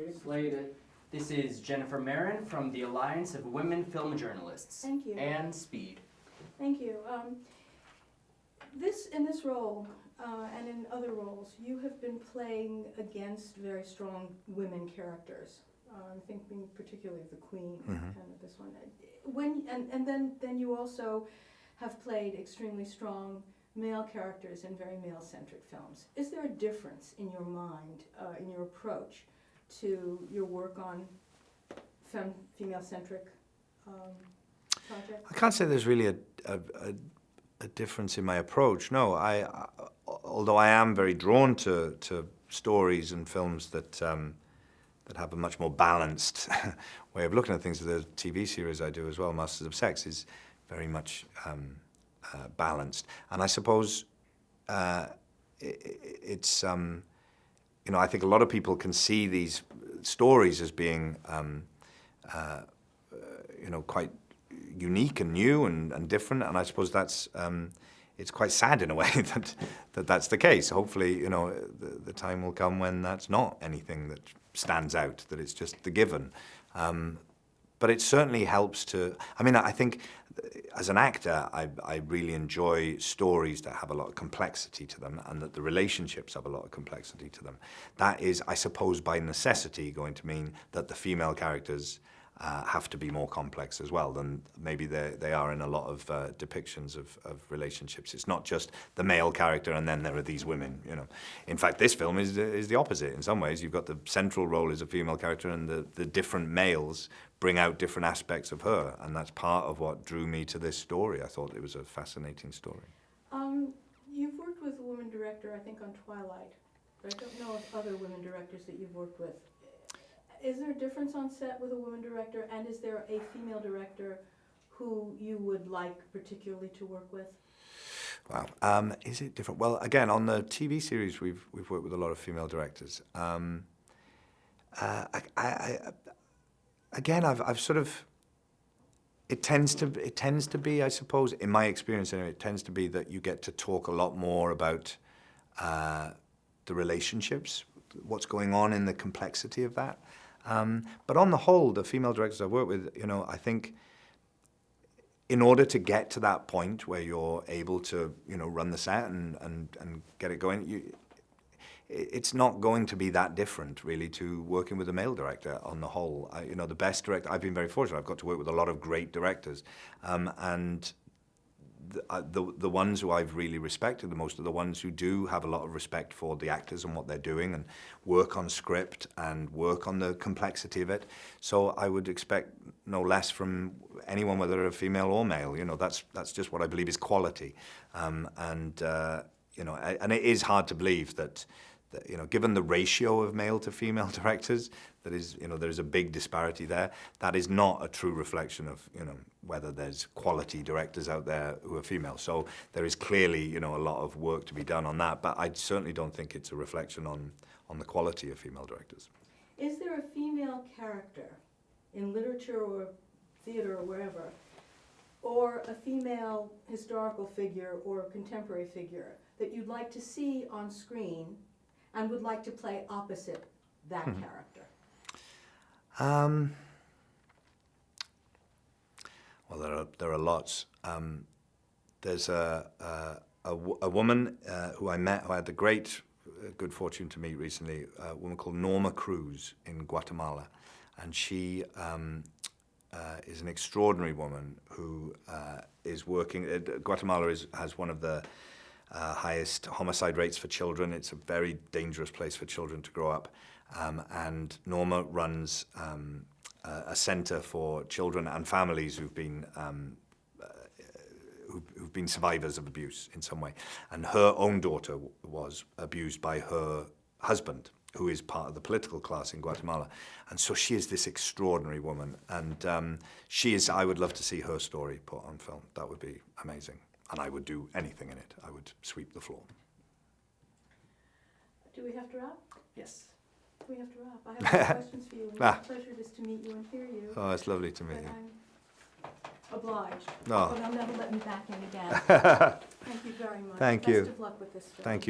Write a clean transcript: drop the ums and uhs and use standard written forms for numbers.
please. Slated. This is Jennifer Merin from the Alliance of Women Film Journalists. Thank you. And Speed. Thank you. In this role, and in other roles, you have been playing against very strong women characters. I'm thinking particularly of the Queen and of this one. Then you also have played extremely strong male characters in very male-centric films. Is there a difference in your mind, in your approach to your work on female-centric projects? I can't say there's really a difference in my approach. No, although I am very drawn to stories and films that have a much more balanced way of looking at things. The TV series I do as well, Masters of Sex, is very much balanced. And I suppose it's I think a lot of people can see these stories as being quite unique and new and different, and I suppose that's it's quite sad in a way that's the case. Hopefully, the time will come when that's not anything that stands out, that it's just the given. But it certainly helps to. I mean, I think as an actor, I really enjoy stories that have a lot of complexity to them, and that the relationships have a lot of complexity to them. That is, I suppose, by necessity going to mean that the female characters have to be more complex as well than maybe they are in a lot of depictions of relationships. It's not just the male character and then there are these women, In fact, this film is the opposite in some ways. You've got the central role as a female character, and the different males bring out different aspects of her, and that's part of what drew me to this story. I thought it was a fascinating story. You've worked with a woman director, I think, on Twilight, but I don't know of other women directors that you've worked with. Is there a difference on set with a woman director, and is there a female director who you would like particularly to work with? Wow, is it different? Well, again, on the TV series, we've worked with a lot of female directors. I've sort of. It tends to be, I suppose, in my experience, anyway, it tends to be that you get to talk a lot more about the relationships, what's going on in the complexity of that. But on the whole, the female directors I've worked with, I think in order to get to that point where you're able to, run the set and get it going, it's not going to be that different, really, to working with a male director on the whole. The best director, I've been very fortunate. I've got to work with a lot of great directors. And the ones who I've really respected the most are the ones who do have a lot of respect for the actors and what they're doing, and work on script and work on the complexity of it. So I would expect no less from anyone, whether they're a female or male. That's just what I believe is quality. And it is hard to believe that given the ratio of male to female directors, that is, there is a big disparity there. That is not a true reflection of, whether there's quality directors out there who are female. So there is clearly, a lot of work to be done on that, but I certainly don't think it's a reflection on the quality of female directors. Is there a female character in literature or theater or wherever, or a female historical figure or contemporary figure that you'd like to see on screen and would like to play opposite that character? Well, there are lots. There's a woman who I met, who I had the good fortune to meet recently, a woman called Norma Cruz in Guatemala, and she is an extraordinary woman who is working. Guatemala has one of the highest homicide rates for children. It's a very dangerous place for children to grow up. And Norma runs a center for children and families who've been survivors of abuse in some way. And her own daughter was abused by her husband, who is part of the political class in Guatemala. And so she is this extraordinary woman. And I would love to see her story put on film. That would be amazing. And I would do anything in it. I would sweep the floor. Do we have to wrap? Yes. We have to wrap. I have questions for you. My pleasure is to meet you and hear you. Oh, it's lovely to meet you. I'm obliged. No. But I'll never let me back in again. Thank you very much. Thank you. Best of luck with this film. Thank you.